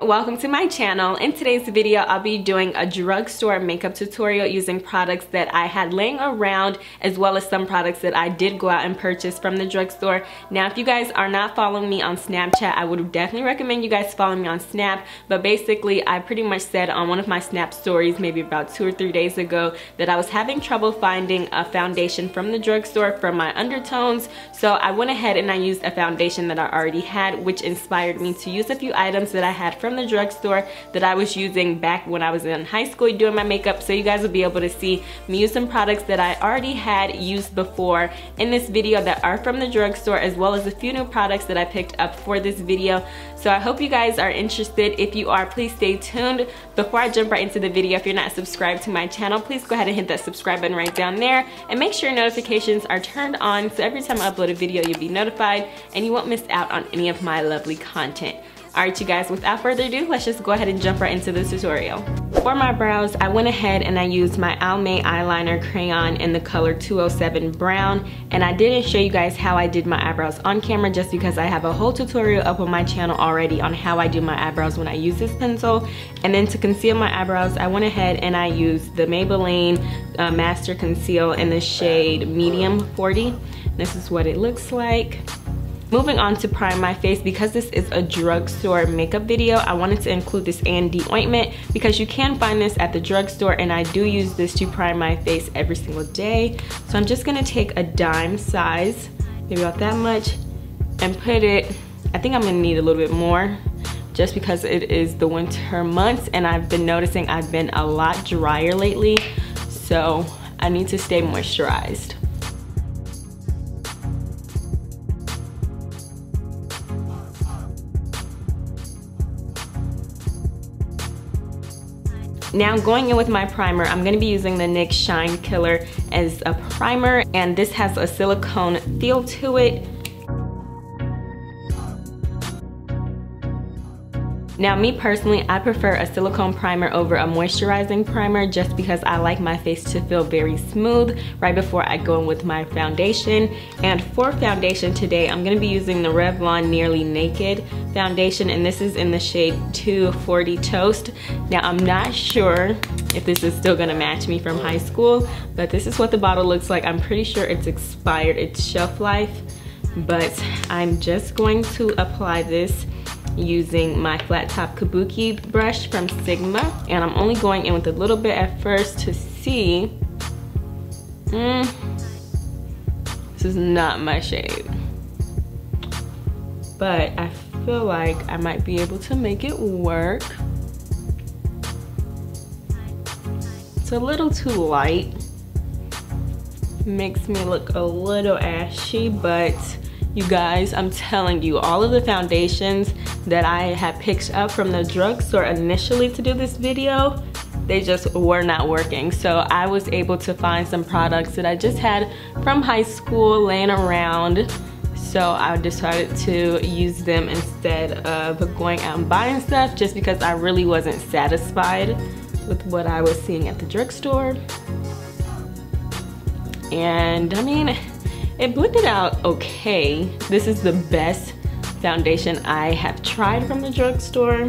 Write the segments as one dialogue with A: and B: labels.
A: Welcome to my channel. In today's video, I'll be doing a drugstore makeup tutorial using products that I had laying around, as well as some products that I did go out and purchase from the drugstore. Now, if you guys are not following me on Snapchat, I would definitely recommend you guys follow me on Snap. But basically, I pretty much said on one of my Snap stories, maybe about 2 or 3 days ago, that I was having trouble finding a foundation from the drugstore for my undertones. So I went ahead and I used a foundation that I already had, which inspired me to use a few items that I had from the drugstore that I was using back when I was in high school doing my makeup. So you guys will be able to see me use some products that I already had used before in this video that are from the drugstore, as well as a few new products that I picked up for this video. So I hope you guys are interested. If you are, please stay tuned. Before I jump right into the video, if you're not subscribed to my channel, please go ahead and hit that subscribe button right down there and make sure notifications are turned on so every time I upload a video you'll be notified and you won't miss out on any of my lovely content. Alright you guys, without further ado, let's just go ahead and jump right into the tutorial. For my brows, I went ahead and I used my Almay eyeliner crayon in the color 207 brown, and I didn't show you guys how I did my eyebrows on camera just because I have a whole tutorial up on my channel already on how I do my eyebrows when I use this pencil. And then to conceal my eyebrows, I went ahead and I used the Maybelline Master Conceal in the shade Medium 40. This is what it looks like. Moving on to prime my face, because this is a drugstore makeup video, I wanted to include this A&D ointment because you can find this at the drugstore, and I do use this to prime my face every single day. So I'm just gonna take a dime size, maybe about that much, and put it, I think I'm gonna need a little bit more just because it is the winter months and I've been noticing I've been a lot drier lately, so I need to stay moisturized. Now going in with my primer, I'm going to be using the NYX Shine Killer as a primer, and this has a silicone feel to it. Now me personally, I prefer a silicone primer over a moisturizing primer just because I like my face to feel very smooth right before I go in with my foundation. And for foundation today, I'm going to be using the Revlon Nearly Naked foundation, and this is in the shade 240 Toast. Now I'm not sure if this is still going to match me from high school, but this is what the bottle looks like. I'm pretty sure it's expired, its shelf life, but I'm just going to apply this using my flat top kabuki brush from Sigma, and I'm only going in with a little bit at first to see. This is not my shade, but I feel like I might be able to make it work. It's a little too light, makes me look a little ashy, but you guys, I'm telling you, all of the foundations that I had picked up from the drugstore initially to do this video, they just were not working. So I was able to find some products that I just had from high school laying around. So I decided to use them instead of going out and buying stuff, just because I really wasn't satisfied with what I was seeing at the drugstore. And I mean, it blended out okay. This is the best foundation I have tried from the drugstore.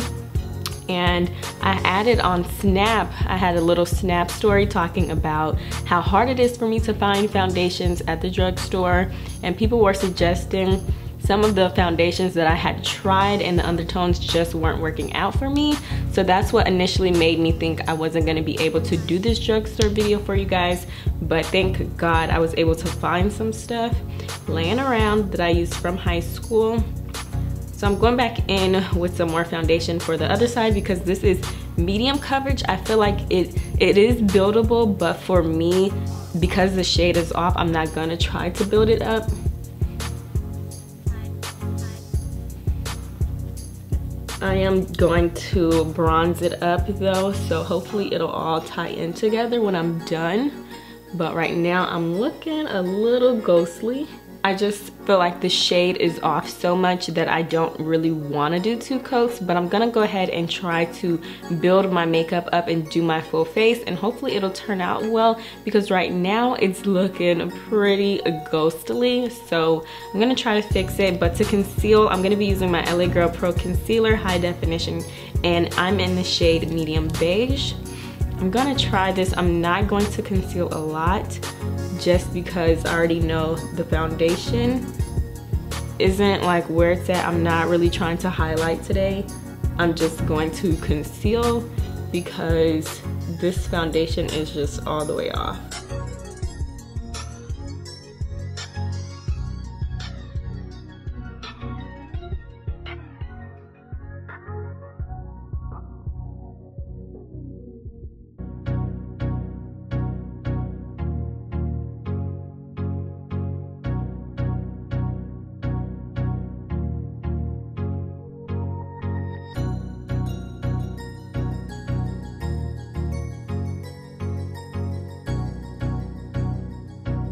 A: And I added on Snap, I had a little Snap story talking about how hard it is for me to find foundations at the drugstore, and people were suggesting some of the foundations that I had tried and the undertones just weren't working out for me. So that's what initially made me think I wasn't gonna be able to do this drugstore video for you guys. But thank God I was able to find some stuff laying around that I used from high school. So I'm going back in with some more foundation for the other side because this is medium coverage. I feel like it is buildable, but for me, because the shade is off, I'm not gonna try to build it up. I am going to bronze it up though, so hopefully it'll all tie in together when I'm done. But right now I'm looking a little ghostly. I just feel like the shade is off so much that I don't really want to do 2 coats, but I'm gonna go ahead and try to build my makeup up and do my full face, and hopefully it'll turn out well, because right now it's looking pretty ghostly. So I'm gonna try to fix it. But to conceal, I'm gonna be using my LA Girl Pro Concealer High Definition, and I'm in the shade Medium Beige. I'm gonna try this. I'm not going to conceal a lot, just because I already know the foundation isn't like where it's at. I'm not really trying to highlight today. I'm just going to conceal because this foundation is just all the way off.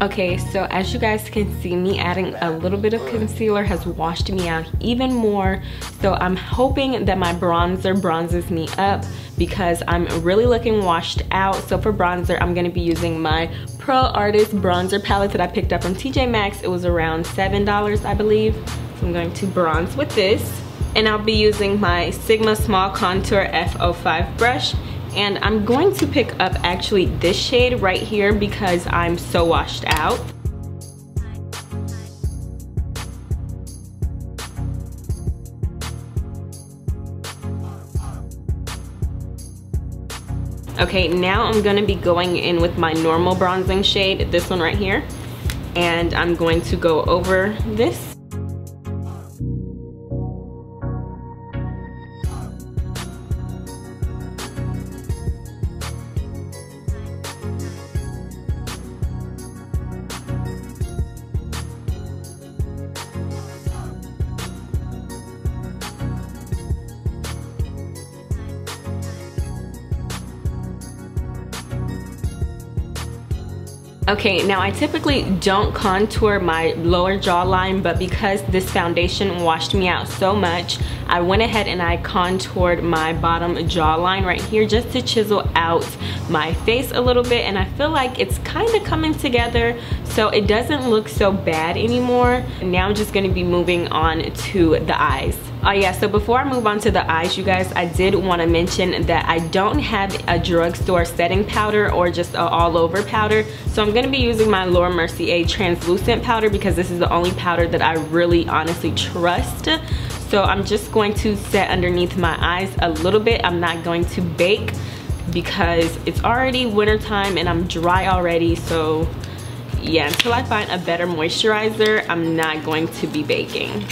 A: Okay, so as you guys can see, me adding a little bit of concealer has washed me out even more. So I'm hoping that my bronzer bronzes me up, because I'm really looking washed out. So for bronzer, I'm gonna be using my Pro Artist bronzer palette that I picked up from TJ Maxx. It was around $7, I believe. So I'm going to bronze with this. And I'll be using my Sigma Small Contour F05 brush. And I'm going to pick up actually this shade right here because I'm so washed out. Okay, now I'm gonna be going in with my normal bronzing shade, this one right here. And I'm going to go over this. Okay, now I typically don't contour my lower jawline, but because this foundation washed me out so much, I went ahead and I contoured my bottom jawline right here just to chisel out my face a little bit, and I feel like it's kind of coming together, so it doesn't look so bad anymore. Now I'm just going to be moving on to the eyes. Oh yeah, so before I move on to the eyes, you guys, I did want to mention that I don't have a drugstore setting powder or just an all-over powder. So I'm going to be using my Laura Mercier translucent powder because this is the only powder that I really honestly trust. So I'm just going to set underneath my eyes a little bit. I'm not going to bake because it's already wintertime and I'm dry already. So yeah, until I find a better moisturizer, I'm not going to be baking.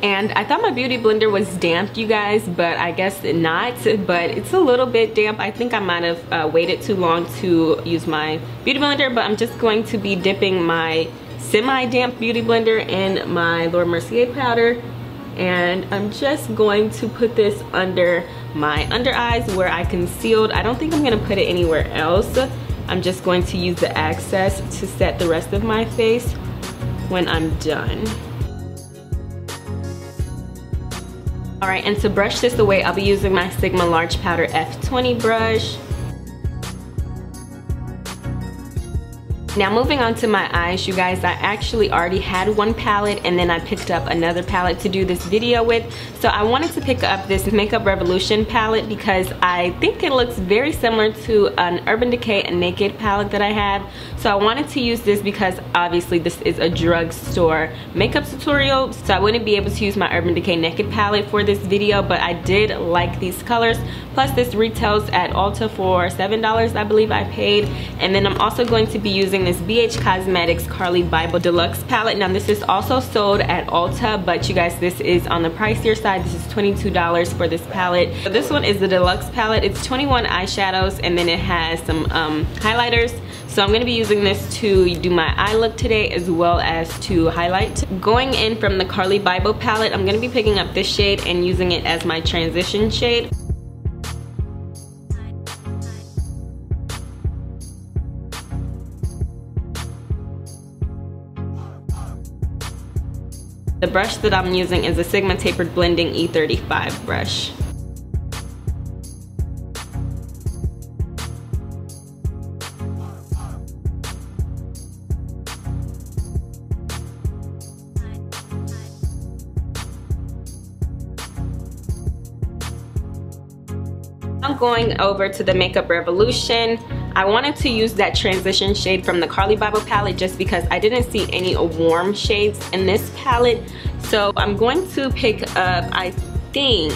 A: And I thought my beauty blender was damp, you guys, but I guess not. But it's a little bit damp. I think I might have waited too long to use my beauty blender, but I'm just going to be dipping my semi-damp beauty blender in my Laura Mercier powder. And I'm just going to put this under my under eyes where I concealed. I don't think I'm gonna put it anywhere else. I'm just going to use the excess to set the rest of my face when I'm done. Alright, and to brush this away, I'll be using my Sigma Large Powder F20 brush. Now moving on to my eyes, you guys, I actually already had one palette and then I picked up another palette to do this video with. So I wanted to pick up this Makeup Revolution palette because I think it looks very similar to an Urban Decay Naked palette that I have. So I wanted to use this because obviously this is a drugstore makeup tutorial, so I wouldn't be able to use my Urban Decay Naked palette for this video, but I did like these colors. Plus this retails at Ulta for $7, I believe I paid. And then I'm also going to be using this BH Cosmetics Carly Bible Deluxe palette. Now this is also sold at Ulta, but you guys, this is on the pricier side. This is $22 for this palette. So this one is the deluxe palette. It's 21 eyeshadows and then it has some highlighters. So I'm going to be using this to do my eye look today as well as to highlight. Going in from the Carly Bible palette, I'm going to be picking up this shade and using it as my transition shade. The brush that I'm using is a Sigma Tapered Blending E35 brush. I'm going over to the Makeup Revolution. I wanted to use that transition shade from the Carli Bybel palette just because I didn't see any warm shades in this palette. So I'm going to pick up, I think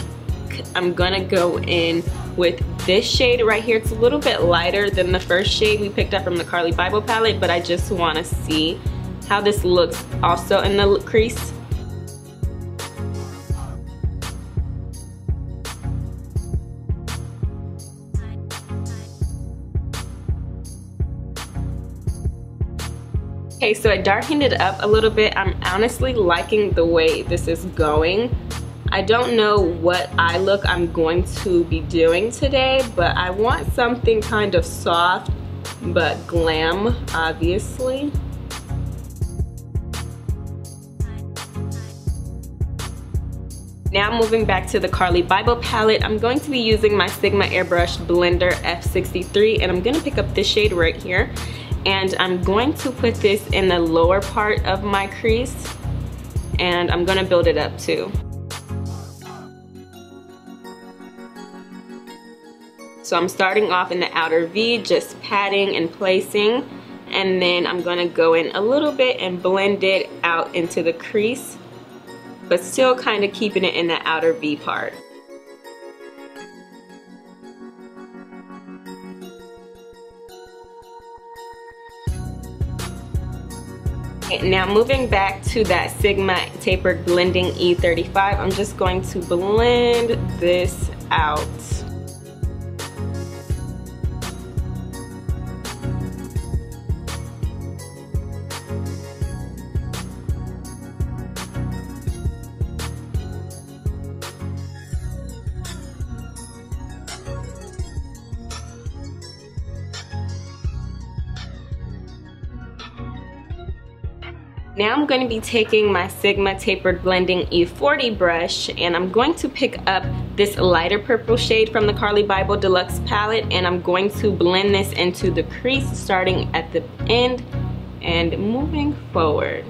A: I'm gonna go in with this shade right here. It's a little bit lighter than the first shade we picked up from the Carli Bybel palette, but I just wanna see how this looks also in the crease. Okay, so I darkened it up a little bit. I'm honestly liking the way this is going. I don't know what eye look I'm going to be doing today, but I want something kind of soft but glam, obviously. Now moving back to the Carli Bybel palette, I'm going to be using my Sigma Airbrush Blender F63, and I'm gonna pick up this shade right here. And I'm going to put this in the lower part of my crease, and I'm gonna build it up too. So I'm starting off in the outer V, just patting and placing, and then I'm gonna go in a little bit and blend it out into the crease, but still kind of keeping it in the outer V part. Now moving back to that Sigma Tapered Blending E35, I'm just going to blend this out. Now I'm going to be taking my Sigma Tapered Blending E40 brush, and I'm going to pick up this lighter purple shade from the Carli Bybel Deluxe palette, and I'm going to blend this into the crease starting at the end and moving forward.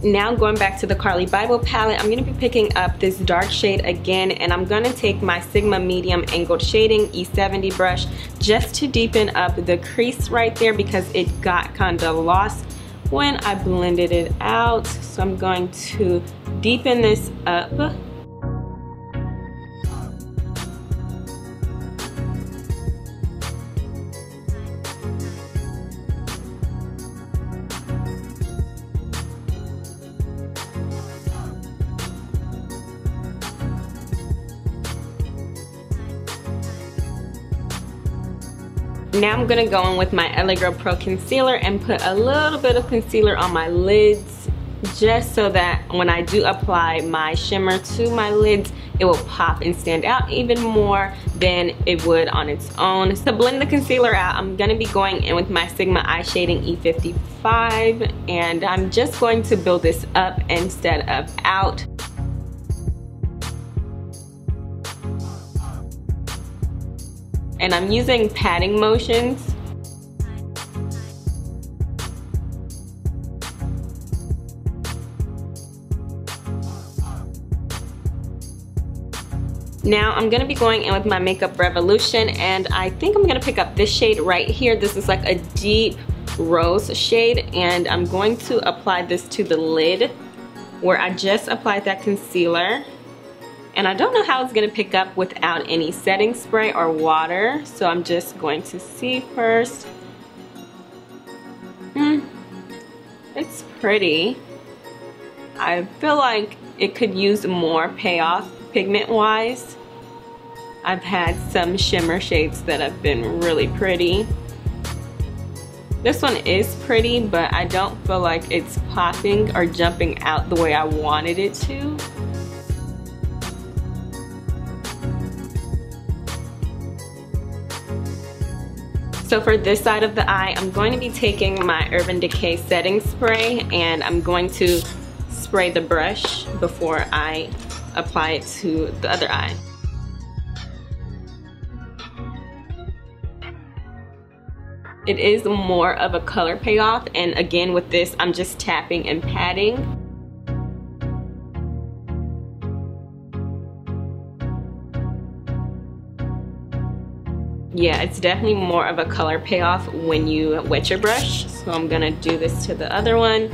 A: Now going back to the Carli Bybel palette, I'm going to be picking up this dark shade again, and I'm going to take my Sigma Medium Angled Shading E70 brush just to deepen up the crease right there because it got kind of lost when I blended it out. So I'm going to deepen this up. Now I'm gonna go in with my LA Girl Pro Concealer and put a little bit of concealer on my lids, just so that when I do apply my shimmer to my lids, it will pop and stand out even more than it would on its own. To blend the concealer out, I'm gonna be going in with my Sigma Eye Shading E55, and I'm just going to build this up instead of out. And I'm using patting motions. Now I'm gonna be going in with my Makeup Revolution, and I think I'm gonna pick up this shade right here. This is like a deep rose shade, and I'm going to apply this to the lid where I just applied that concealer. And I don't know how it's gonna pick up without any setting spray or water, so I'm just going to see first. It's pretty. I feel like it could use more payoff pigment-wise. I've had some shimmer shades that have been really pretty. This one is pretty, but I don't feel like it's popping or jumping out the way I wanted it to. So for this side of the eye, I'm going to be taking my Urban Decay setting spray and I'm going to spray the brush before I apply it to the other eye. It is more of a color payoff, and again with this I'm just tapping and patting. Yeah, it's definitely more of a color payoff when you wet your brush. So I'm gonna do this to the other one.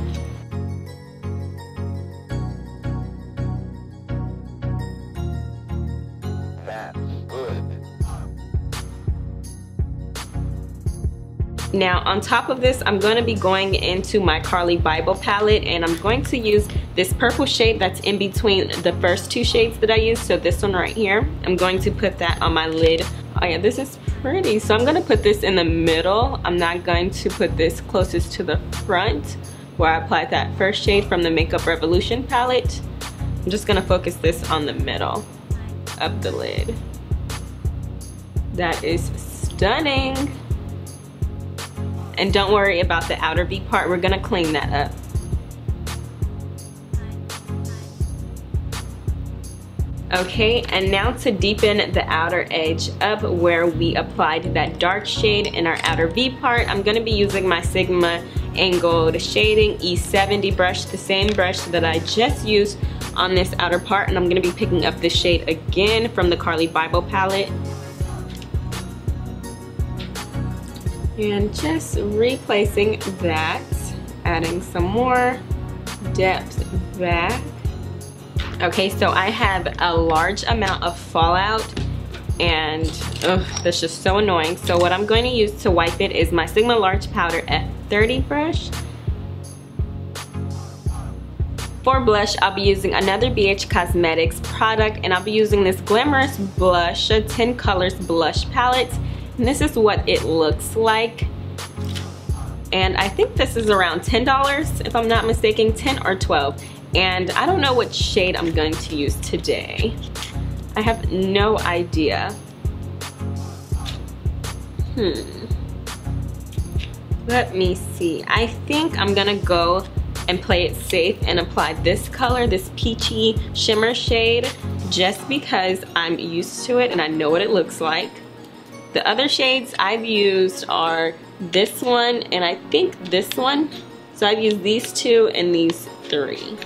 A: Now on top of this, I'm going to be going into my Carly Bible palette, and I'm going to use this purple shade that's in between the first two shades that I used. So this one right here, I'm going to put that on my lid. Oh yeah, this is pretty. So I'm going to put this in the middle. I'm not going to put this closest to the front where I applied that first shade from the Makeup Revolution palette. I'm just going to focus this on the middle of the lid. That is stunning. And don't worry about the outer V part, we're gonna clean that up. Okay, and now to deepen the outer edge up where we applied that dark shade in our outer V part, I'm gonna be using my Sigma Angled Shading E70 brush, the same brush that I just used on this outer part, and I'm gonna be picking up this shade again from the Carly Bible palette. And just replacing that, adding some more depth back. Okay, so I have a large amount of fallout and that's just so annoying. So what I'm going to use to wipe it is my Sigma Large Powder F30 brush. For blush, I'll be using another BH Cosmetics product, and I'll be using this Glamorous Blush 10 Colors Blush Palette. And this is what it looks like. And I think this is around $10 if I'm not mistaken, 10 or 12. And I don't know what shade I'm going to use today. I have no idea. Let me see. I think I'm gonna go and play it safe and apply this color, this peachy shimmer shade, just because I'm used to it and I know what it looks like. The other shades I've used are this one and I think this one. So I've used these two and these three.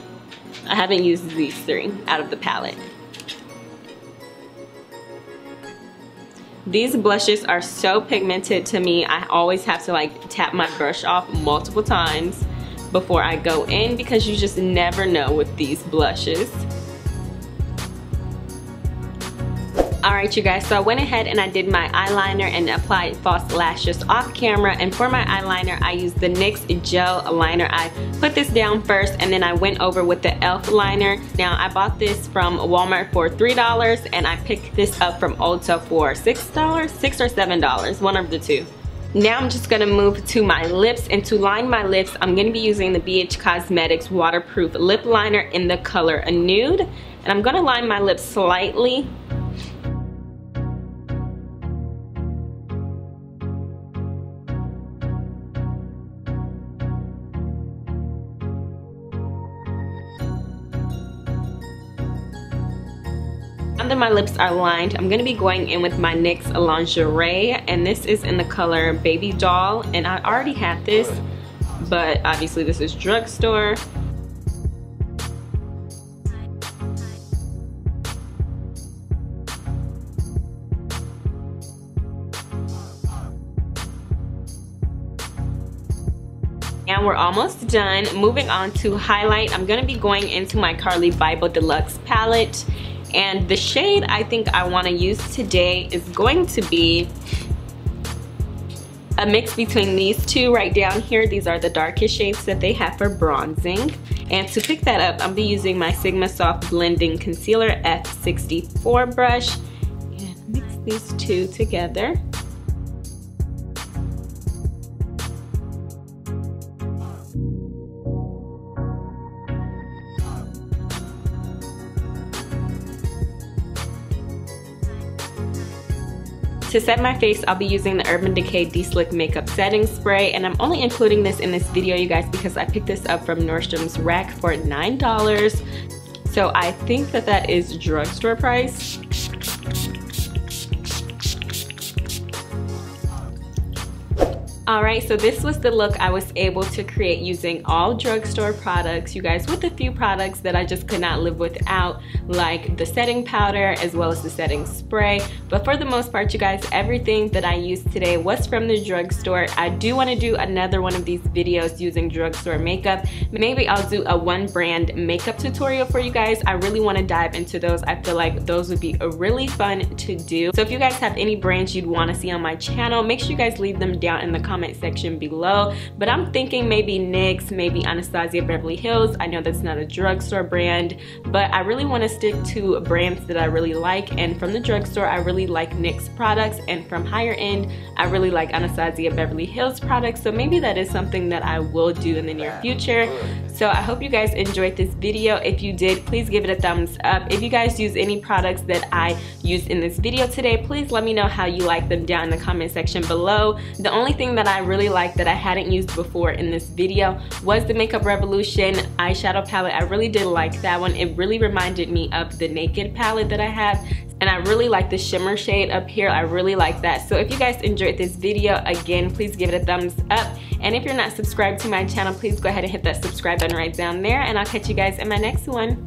A: I haven't used these three out of the palette. These blushes are so pigmented to me. I always have to like tap my brush off multiple times before I go in because you just never know with these blushes. Alright you guys, so I went ahead and I did my eyeliner and applied false lashes off camera, and for my eyeliner I used the NYX gel liner. I put this down first and then I went over with the e.l.f. liner. Now I bought this from Walmart for $3 and I picked this up from Ulta for $6 or $7, one of the two. Now I'm just gonna move to my lips, and to line my lips I'm gonna be using the BH Cosmetics waterproof lip liner in the color Nude, and I'm gonna line my lips slightly. Now that my lips are lined, I'm going to be going in with my NYX Lingerie, and this is in the color Baby Doll, and I already had this, but obviously this is drugstore. And we're almost done. Moving on to highlight, I'm going to be going into my Carly Bible Deluxe palette. And the shade I think I want to use today is going to be a mix between these two right down here. These are the darkest shades that they have for bronzing. And to pick that up, I'll be using my Sigma Soft Blending Concealer F64 brush and mix these two together. To set my face, I'll be using the Urban Decay De-Slick Makeup Setting Spray, and I'm only including this in this video, you guys, because I picked this up from Nordstrom's rack for $9. So I think that that is drugstore price. Alright, so this was the look I was able to create using all drugstore products, you guys, with a few products that I just could not live without, like the setting powder as well as the setting spray. But for the most part, you guys, everything that I used today was from the drugstore. I do want to do another one of these videos using drugstore makeup. Maybe I'll do a one brand makeup tutorial for you guys. I really want to dive into those. I feel like those would be really fun to do. So if you guys have any brands you'd want to see on my channel, make sure you guys leave them down in the comment section below. But I'm thinking maybe NYX, maybe Anastasia Beverly Hills. I know that's not a drugstore brand, but I really want to stick to brands that I really like. And from the drugstore, I really like NYX products, and from higher end, I really like Anastasia Beverly Hills products. So maybe that is something that I will do in the near future. So I hope you guys enjoyed this video. If you did, please give it a thumbs up. If you guys use any products that I used in this video today, please let me know how you like them down in the comment section below. The only thing that I really like that I hadn't used before in this video was the Makeup Revolution eyeshadow palette. I really did like that one. It really reminded me of the Naked palette that I have. And I really like the shimmer shade up here. I really like that. So if you guys enjoyed this video, again, please give it a thumbs up. And if you're not subscribed to my channel, please go ahead and hit that subscribe button right down there. And I'll catch you guys in my next one.